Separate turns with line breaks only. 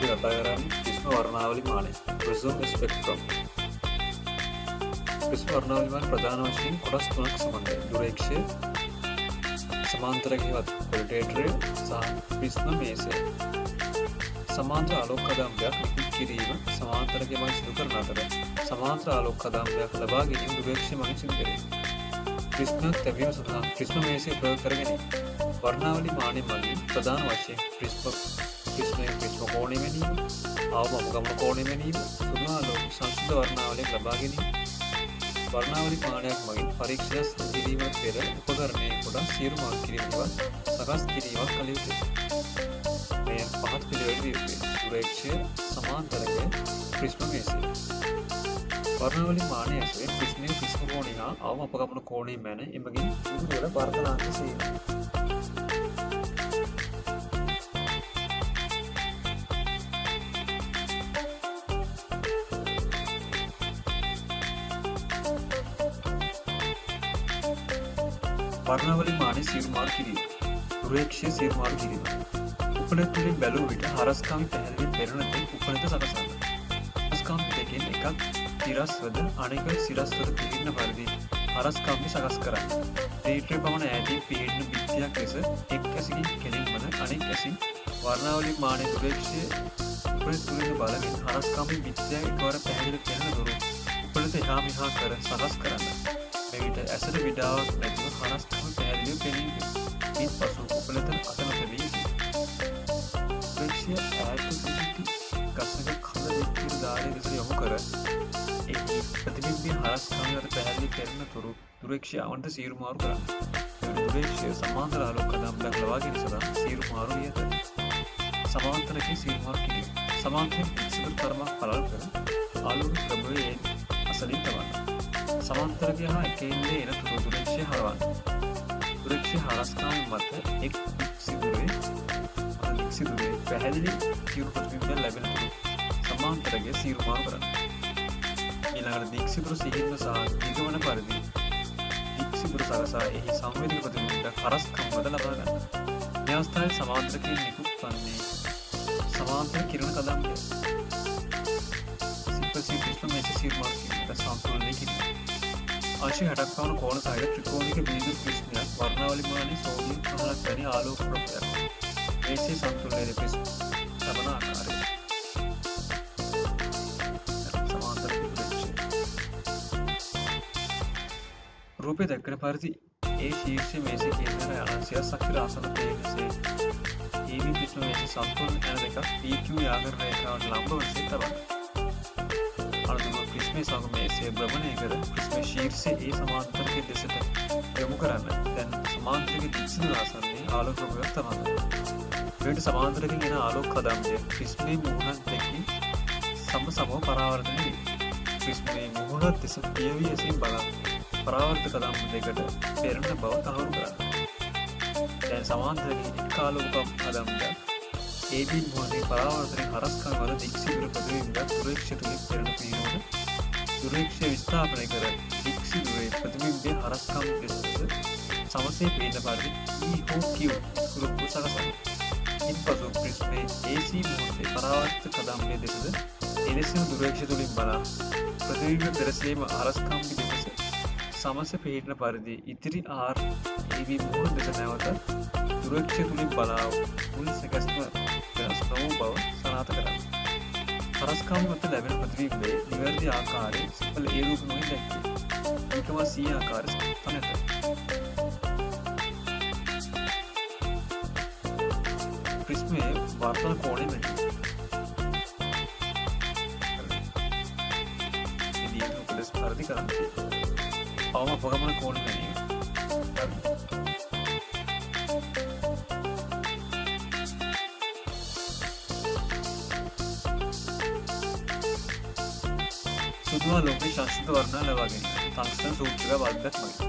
අපි කතා කරන්නේ ප්‍රිස්ම වර්ණාවලි මානය ප්‍රිසම් ස්පෙක්ට්‍රම්. ප්‍රිස්ම වර්ණාවලි මාන ප්‍රධාන වශයෙන් කොටස් තුනක් සමන්වයි. දුරේක්ෂය, සමාන්තරකවත් පොලිටේටරය සහ ප්‍රිස්ම මේසය. සමාන්තර ආලෝක කදම්බයක් නිකුත් කිරීම සමාන්තරකය මගින් සිදු කරන අතර සමාන්තර ආලෝක කදම්බයක් ලබා ගැනීම දුරේක්ෂය මගින් සිදු කෙරේ. ප්‍රිස්මයක් තැබීම සඳහා ප්‍රිස්ම මේසය ප්‍රයෝග කර ගැනීම. වර්ණාවලි මානය මගින් ප්‍රධාන වශයෙන් ප්‍රිස්මයේ ප්‍රිස්ම කෝණය ගැනීම, අවම අපගමන කෝණය ගැනීම, සුළු ආලෝක සංසුද්ධ වර්ණාවලියක් ලබා ගැනීම. වර්ණාවලි මානයක් මගින් පරීක්ෂණ කිරීමට පෙර උපකරණයේ කොටස් සියලු මාර්ග කිරීමවත් සකස් කිරීමක් කළ යුතුයි. මේ පහත් පිළිවෙල විය යුතුයි. දුරේක්ෂය, සමාන්තරකය, ප්‍රිස්ම මේසය. වර්ණාවලි මානය ඇසුරෙන් ප්‍රිස්මයේ ප්‍රිස්ම කෝණය හා අවම අපගමන කෝණය මැන එමගින් විදුලිවල වර්තනාංක සීම. වර්ණාවලි මානය සීරුමාරු කිරීම. දුරේක්ෂය සීරුමාරු කිරීම. උපනත තුළින් බැලූ විට හරස්කාමි පැහැදිලි පෙරණ තෙක් උපනත සකසන්න. හරස්කාමි දෙකෙන් එකක් තිරස්වද අනෙක සිරස්වද පිහිටන පරිදි හරස්කාමි සකස් කරන්න. රීට්‍රේ පමණ ඈතින් පිහිටන බිත්තියක් ලෙස එක් ඇසකින් කෙලින්මද අනෙක් ඇසින් වර්ණාවලි මානය දුරේක්ෂය උපනත තුළින් බලමින් හරස්කාමි බිත්තිය එකවර පැහැදිලි පෙරණ දුරු උපනත එහා මෙහා කර සකස් කරන්න. මෙවිට ඇසට විඩාවක් නැතිව හරස්කාමි පැහැදිලිව පෙනී ඉන් පසු උපනත අතනත වී යුතුයි. දුරේක්ෂය ඈත සිටි ගසක කඳ විත්තිර ධාරය දෙස යොමු කර එහි ප්‍රතිබිම්බය හරස්කාමියට පැහැදිලි කරන තුරු දුරේක්ෂය අවන්ට සීරුමාරු කරන්න. මෙවිට දුරේක්ෂය සමාන්තර ආලෝක කදම්බයක් ලබා ගැනීම සඳහා සීරුමාරු විය යුතුයි. සමාන්තරකයේ සීරුමාරු කිරීම. සමාන්තරයෙන් පිළිසිදු තරමක් පළල් කර ආලෝක ප්‍රභවයේ අසලින් තබන්න. සමාන්තරකය හා එක එල්ලේ එන තුරු දුරේක්ෂය හරවන්න. දුරේක්ෂය හරස්කාමි මත එක් දික්සිදුරේ පැහැදිලි සියුරු ප්‍රතිබිම්බයක් ලැබෙන තුරු සමාන්තරකය සීරුමාරු කරන්න. ඊළඟට දික්සිදුර සිහින්ව සහ දිගවන පරිදි දික්සිදුර සකසා එහි සංවේදක ප්‍රතිබිම්බයක් හරස්කම් මත ලබා ගන්න. මේ අවස්ථාවේ සමාන්තරකයෙන් නිකුත් වන්නේ සමාන්තර කිරණ කදම්බය. සිප්පසී ප්‍රිස්ම මේසය සීරුමාරු කිරීමට සම්පූර්ණය කිරීම. अंश 60ක් පමණ කෝණ සහිත ත්‍රිකෝණික බිඳු ප්‍රිස්මයක් වර්ණාවලි මානයේ සෝඩියම් 15ක් වැනි ආලෝක ප්‍රභයක්. මේසේ සම්තුලනයේ ප්‍රිස්ම ලබන ආකාරය. සමාන්තර දුරේක්ෂය. රූපේ දක්වන පරිදි ඒ ශීර්ෂ මේසේ කේන්ද්‍රය අනන්තය සක්‍රිය ආසන තේමසේ EV ප්‍රිස්ම මේසේ සම්පූර්ණ යන දෙකක් PQ යාගර රේඛාවට ලම්බ වශයෙන් තබන්න. අනුතුම ප්‍රිස්මයේ සමග මේසේ භ්‍රමණය කර ප්‍රිස්මයේ ශීර්ෂය ඒ සමාන්තරකයේ දෙසට යොමු කරන්න. දැන් සමාන්තරකයේ දික්සිදුර ආසන්නයේ ආලෝක ප්‍රභාවයක් තබන්න. මෙවිට සමාන්තරකයෙන් එන ආලෝක කදම්බය ප්‍රිස්මයේ මුහුණත් දෙකින් සමසමව පරාවර්තනය වේ. ප්‍රිස්මයේ මුහුණත් දෙස පියවි ඇසින් බලා පරාවර්තක කදම්බ දෙකට පෙරෙන බව තහවුරු කරන්න. දැන් සමාන්තරකයේ එක් ආලෝක කදම්බයක් AB මුහුණේ පරාවර්තනයේ හරස්කම් වල දික්සිදුර ප්‍රතිබිම්බයක් දුරේක්ෂය තුලින් පෙරෙන පිළිවෙල දුරේක්ෂය විස්ථාපනය කර දික්සිදුරේ ප්‍රතිබිම්බයේ හරස්කම් දෙස සමසේ පේන පරිදි E හෝ Q කුරුප්පු සකසන්න. ඉන්පසු ප්‍රිස්මයේ AC මුහුණේ පරාවර්තක කදම්බය දෙසද එලෙසම දුරේක්ෂය තුලින් බලා ප්‍රතිබිම්බ පෙරසීම හරස්කම් දෙස සමස පිහිටන පරිදි ඉතිරි R AB මුහුණ දෙස නැවත දුරේක්ෂය තුලින් බලා මුල් සැකස්ම වෙනස් නොවූ බව සනාථ කරන්න. හරස්කම් මත ලැබෙන ප්‍රතිබිම්බයේ නිවැරදි ආකාරයේ සඵල ඒ රූප නොවී දැක්වේ. ඒකම C ආකාර සත්‍ය නැත. ප්‍රිස්මයේ වර්තන කෝණය මෙන්න. ඉදිරියට උපදෙස් පරිදි කරන්න. අවම අපගමන කෝණය ගැනීම. සුදුවා ලෝකයේ ශාස්ත්‍රීය වර්ණන ලබා ගැනීම. තංගස්ටන් සූත්‍රක වර්ගයක් මගින්